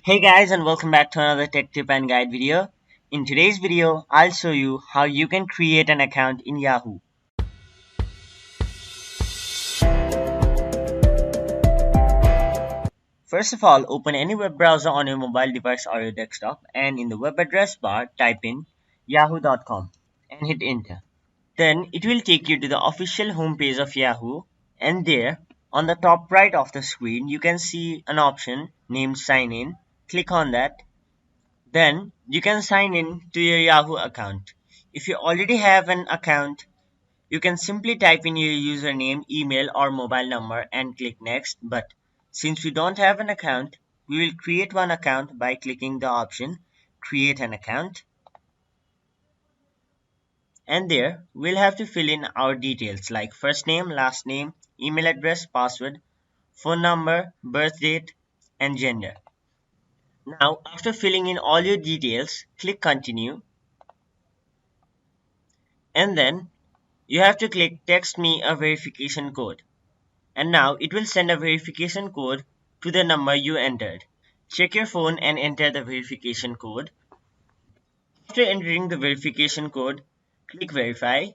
Hey guys, and welcome back to another tech tip and guide video. In today's video, I'll show you how you can create an account in Yahoo. First of all, open any web browser on your mobile device or your desktop, and in the web address bar type in yahoo.com and hit enter. Then it will take you to the official homepage of Yahoo, and there on the top right of the screen you can see an option named sign in. Click on that. Then you can sign in to your Yahoo account. If you already have an account, you can simply type in your username, email, or mobile number and click next. But since we don't have an account, we will create one account by clicking the option create an account. And there we'll have to fill in our details like first name, last name, email address, password, phone number, birth date, and gender. Now, after filling in all your details, click continue, and then you have to click text me a verification code. And now it will send a verification code to the number you entered. Check your phone and enter the verification code. After entering the verification code, click verify,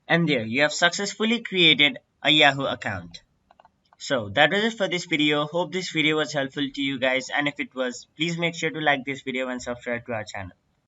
and there you have successfully created a Yahoo account. So that was it for this video. Hope this video was helpful to you guys, and if it was, please make sure to like this video and subscribe to our channel.